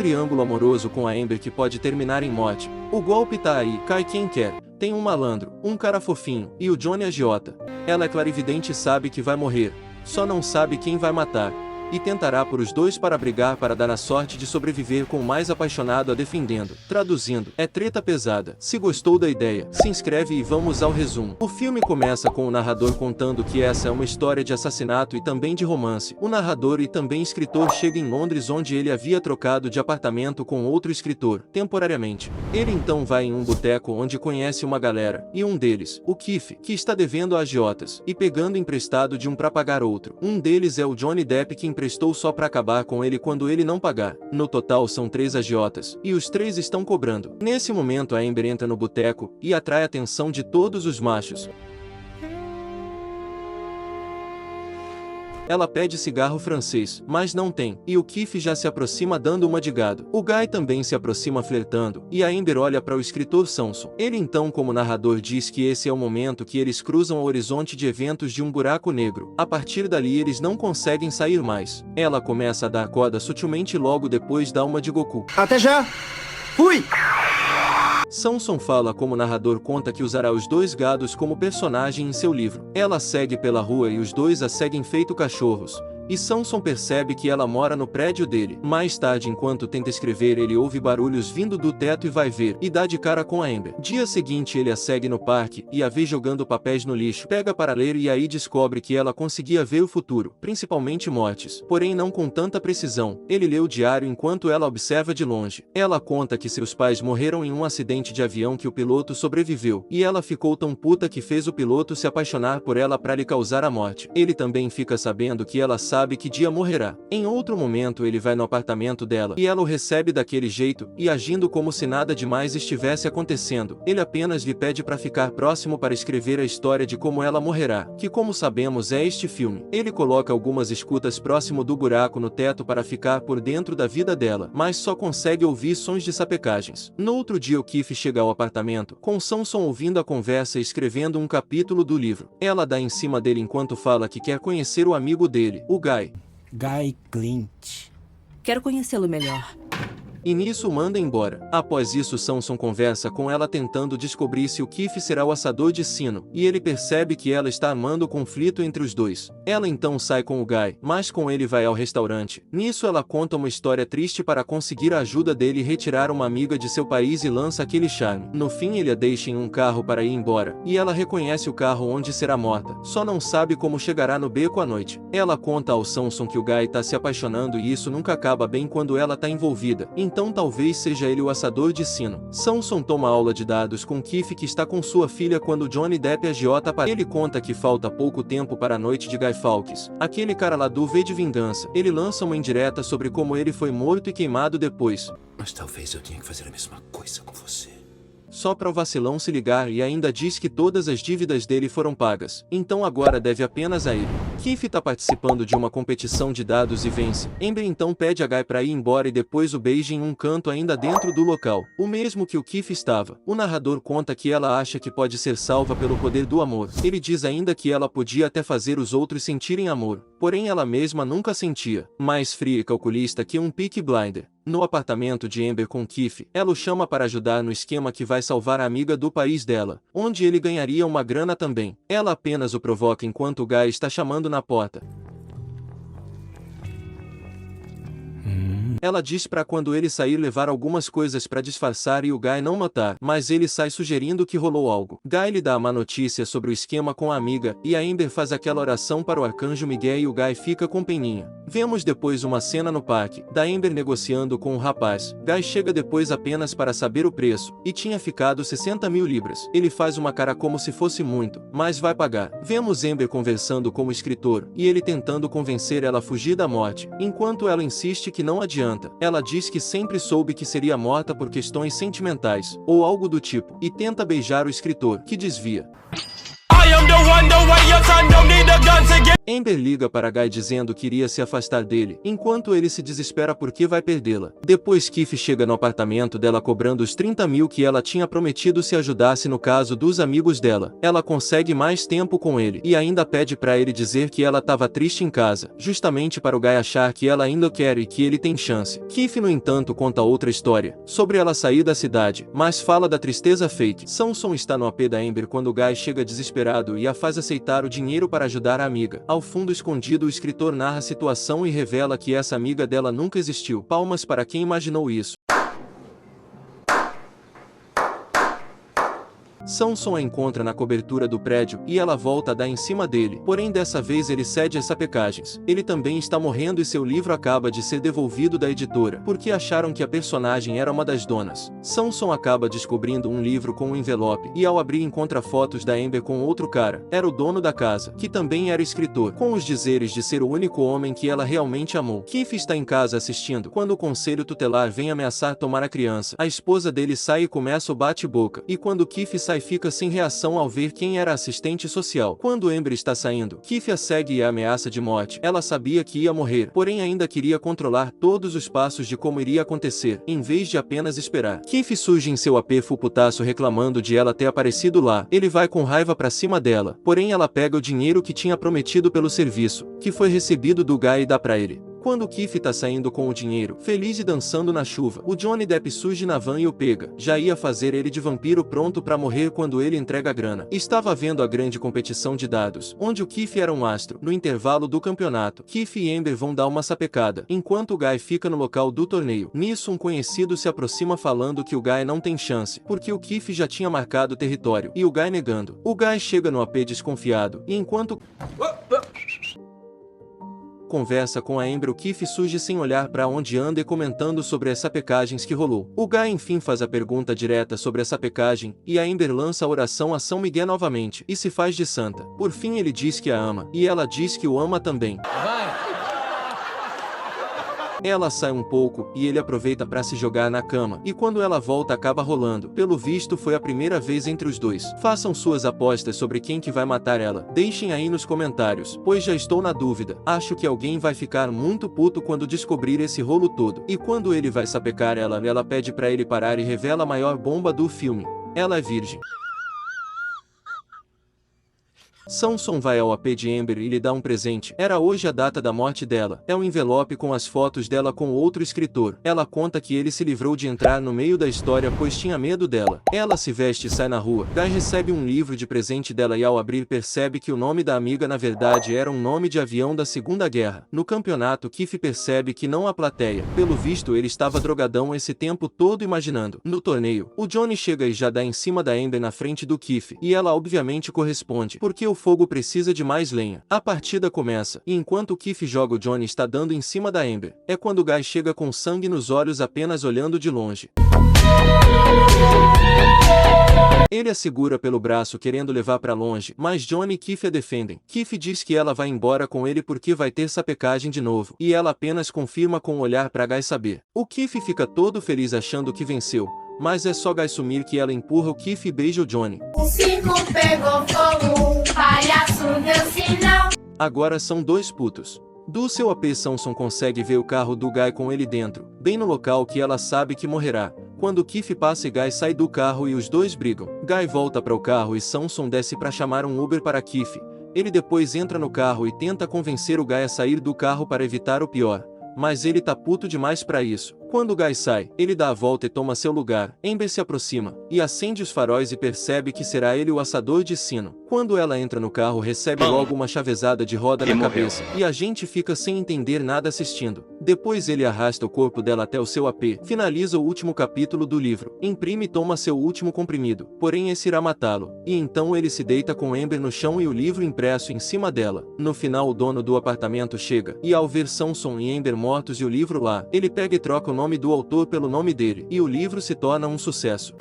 triângulo amoroso com a Amber que pode terminar em morte. O golpe tá aí, cai quem quer. Tem um malandro, um cara fofinho, e o Johnny agiota. Ela é clarividente e sabe que vai morrer, só não sabe quem vai matar. E tentará por os dois para brigar para dar a sorte de sobreviver com o mais apaixonado a defendendo. Traduzindo, é treta pesada. Se gostou da ideia, se inscreve e vamos ao resumo. O filme começa com o narrador contando que essa é uma história de assassinato e também de romance. O narrador e também escritor chega em Londres, onde ele havia trocado de apartamento com outro escritor, temporariamente. Ele então vai em um boteco onde conhece uma galera, e um deles, o Keith, que está devendo a agiotas, e pegando emprestado de um para pagar outro. Um deles é o Johnny Depp, que emprestou só para acabar com ele quando ele não pagar. No total são 3 agiotas, e os 3 estão cobrando. Nesse momento a Amber entra no boteco, e atrai a atenção de todos os machos. Ela pede cigarro francês, mas não tem, e o Keith já se aproxima dando uma de gado. O Guy também se aproxima flertando, e a Amber olha para o escritor Samson. Ele então, como narrador, diz que esse é o momento que eles cruzam o horizonte de eventos de um buraco negro. A partir dali eles não conseguem sair mais. Ela começa a dar corda sutilmente e logo depois dá uma de Goku. Até já! Fui! Samson fala como narrador conta que usará os 2 gados como personagem em seu livro. Ela segue pela rua e os 2 a seguem feito cachorros. E Samson percebe que ela mora no prédio dele. Mais tarde, enquanto tenta escrever, ele ouve barulhos vindo do teto e vai ver, e dá de cara com a Amber. Dia seguinte ele a segue no parque, e a vê jogando papéis no lixo. Pega para ler e aí descobre que ela conseguia ver o futuro, principalmente mortes, porém não com tanta precisão. Ele lê o diário enquanto ela observa de longe. Ela conta que seus pais morreram em um acidente de avião que o piloto sobreviveu, e ela ficou tão puta que fez o piloto se apaixonar por ela para lhe causar a morte. Ele também fica sabendo que ela sabe que dia morrerá. Em outro momento ele vai no apartamento dela, e ela o recebe daquele jeito, e agindo como se nada demais estivesse acontecendo. Ele apenas lhe pede para ficar próximo para escrever a história de como ela morrerá, que como sabemos é este filme. Ele coloca algumas escutas próximo do buraco no teto para ficar por dentro da vida dela, mas só consegue ouvir sons de sapecagens. No outro dia o Keith chega ao apartamento, com Samson ouvindo a conversa e escrevendo um capítulo do livro. Ela dá em cima dele enquanto fala que quer conhecer o amigo dele, o Guy. Guy Clint. Quero conhecê-lo melhor. E nisso manda embora. Após isso Samson conversa com ela tentando descobrir se o Keith será o assador de sino, e ele percebe que ela está amando o conflito entre os dois. Ela então sai com o Guy, mas com ele vai ao restaurante. Nisso ela conta uma história triste para conseguir a ajuda dele e retirar uma amiga de seu país e lança aquele charme. No fim ele a deixa em um carro para ir embora, e ela reconhece o carro onde será morta, só não sabe como chegará no beco à noite. Ela conta ao Samson que o Guy tá se apaixonando e isso nunca acaba bem quando ela tá envolvida. Então talvez seja ele o assador de sino. Samson toma aula de dados com Keith, que está com sua filha, quando Johnny Depp agiota para ele. Conta que falta pouco tempo para a noite de Guy Fawkes, aquele cara lá do V de Vingança. Ele lança uma indireta sobre como ele foi morto e queimado depois. Mas talvez eu tenha que fazer a mesma coisa com você. Só para o vacilão se ligar, e ainda diz que todas as dívidas dele foram pagas, então agora deve apenas a ele. Keith tá participando de uma competição de dados e vence. Amber então pede a Guy para ir embora e depois o beija em um canto ainda dentro do local, o mesmo que o Keith estava. O narrador conta que ela acha que pode ser salva pelo poder do amor. Ele diz ainda que ela podia até fazer os outros sentirem amor, porém ela mesma nunca sentia. Mais fria e calculista que um Peaky Blinder. No apartamento de Amber com Keith, ela o chama para ajudar no esquema que vai salvar a amiga do país dela, onde ele ganharia uma grana também. Ela apenas o provoca enquanto o Guy está chamando na porta. Ela diz para quando ele sair levar algumas coisas para disfarçar e o Guy não notar, mas ele sai sugerindo que rolou algo. Guy lhe dá a má notícia sobre o esquema com a amiga, e a Amber faz aquela oração para o arcanjo Miguel e o Guy fica com peninha. Vemos depois uma cena no parque, da Amber negociando com o rapaz. Guy chega depois apenas para saber o preço, e tinha ficado 60 mil libras. Ele faz uma cara como se fosse muito, mas vai pagar. Vemos Amber conversando com o escritor, e ele tentando convencer ela a fugir da morte, enquanto ela insiste que não adianta. Ela diz que sempre soube que seria morta por questões sentimentais, ou algo do tipo, e tenta beijar o escritor, que desvia. Amber liga para Guy dizendo que iria se afastar dele, enquanto ele se desespera porque vai perdê-la. Depois Keith chega no apartamento dela cobrando os 30 mil que ela tinha prometido se ajudasse no caso dos amigos dela. Ela consegue mais tempo com ele, e ainda pede para ele dizer que ela estava triste em casa, justamente para o Guy achar que ela ainda quer e que ele tem chance. Keith, no entanto, conta outra história, sobre ela sair da cidade, mas fala da tristeza fake. Samson está no AP da Amber quando o Guy chega desesperado e a faz aceitar o dinheiro para ajudar a amiga. Ao fundo escondido, o escritor narra a situação e revela que essa amiga dela nunca existiu. Palmas para quem imaginou isso. Samson a encontra na cobertura do prédio e ela volta a dar em cima dele, porém dessa vez ele cede às sapecagens. Ele também está morrendo e seu livro acaba de ser devolvido da editora, porque acharam que a personagem era uma das donas. Samson acaba descobrindo um livro com um envelope e ao abrir encontra fotos da Amber com outro cara. Era o dono da casa, que também era escritor, com os dizeres de ser o único homem que ela realmente amou. Keith está em casa assistindo, quando o conselho tutelar vem ameaçar tomar a criança. A esposa dele sai e começa o bate-boca, e quando Keith sai fica sem reação ao ver quem era a assistente social. Quando Amber está saindo, Keith a segue e a ameaça de morte. Ela sabia que ia morrer, porém ainda queria controlar todos os passos de como iria acontecer, em vez de apenas esperar. Keith surge em seu AP full putaço reclamando de ela ter aparecido lá. Ele vai com raiva pra cima dela, porém ela pega o dinheiro que tinha prometido pelo serviço, que foi recebido do Guy e dá pra ele. Quando Keith tá saindo com o dinheiro, feliz e dançando na chuva, o Johnny Depp surge na van e o pega. Já ia fazer ele de vampiro pronto pra morrer quando ele entrega a grana. Estava vendo a grande competição de dados, onde o Keith era um astro. No intervalo do campeonato, Keith e Amber vão dar uma sapecada, enquanto o Guy fica no local do torneio. Nisso um conhecido se aproxima falando que o Guy não tem chance, porque o Keith já tinha marcado território, e o Guy negando. O Guy chega no AP desconfiado, e enquanto conversa com a Amber, o Keith surge sem olhar para onde anda e comentando sobre as sapecagens que rolou. O Guy enfim faz a pergunta direta sobre a sapecagem, e a Amber lança a oração a São Miguel novamente, e se faz de santa. Por fim ele diz que a ama, e ela diz que o ama também. Ela sai um pouco, e ele aproveita para se jogar na cama, e quando ela volta acaba rolando. Pelo visto foi a primeira vez entre os dois. Façam suas apostas sobre quem que vai matar ela. Deixem aí nos comentários, pois já estou na dúvida. Acho que alguém vai ficar muito puto quando descobrir esse rolo todo. E quando ele vai sapecar ela, ela pede para ele parar e revela a maior bomba do filme. Ela é virgem. Samson vai ao AP de Amber e lhe dá um presente. Era hoje a data da morte dela. É um envelope com as fotos dela com outro escritor. Ela conta que ele se livrou de entrar no meio da história pois tinha medo dela. Ela se veste e sai na rua. Guy recebe um livro de presente dela e ao abrir percebe que o nome da amiga na verdade era um nome de avião da Segunda Guerra. No campeonato, Keith percebe que não há plateia. Pelo visto ele estava drogadão esse tempo todo imaginando. No torneio, o Johnny chega e já dá em cima da Amber na frente do Keith. E ela obviamente corresponde, porque o fogo precisa de mais lenha. A partida começa, e enquanto o Keith joga, o Johnny está dando em cima da Amber. É quando o Guy chega com sangue nos olhos apenas olhando de longe. Ele a segura pelo braço querendo levar pra longe, mas Johnny e Keith a defendem. Keith diz que ela vai embora com ele porque vai ter sapecagem de novo, e ela apenas confirma com o olhar pra Guy saber. O Keith fica todo feliz achando que venceu, mas é só Guy sumir que ela empurra o Keith e beija o Johnny. O circo pegou fogo, o palhaço deu sinal. Agora são dois putos. Do seu AP, Samson consegue ver o carro do Guy com ele dentro, bem no local que ela sabe que morrerá. Quando Keith passa e Guy sai do carro e os dois brigam. Guy volta para o carro e Samson desce para chamar um Uber para Keith. Ele depois entra no carro e tenta convencer o Guy a sair do carro para evitar o pior, mas ele tá puto demais para isso. Quando o Guy sai, ele dá a volta e toma seu lugar. Amber se aproxima, e acende os faróis e percebe que será ele o assador de sino. Quando ela entra no carro, recebe logo uma chavezada de roda na cabeça, e a gente fica sem entender nada assistindo. Depois ele arrasta o corpo dela até o seu AP, finaliza o último capítulo do livro, imprime e toma seu último comprimido, porém esse irá matá-lo, e então ele se deita com Amber no chão e o livro impresso em cima dela. No final o dono do apartamento chega, e ao ver Samson e Amber mortos e o livro lá, ele pega e troca o nome do autor pelo nome dele, e o livro se torna um sucesso.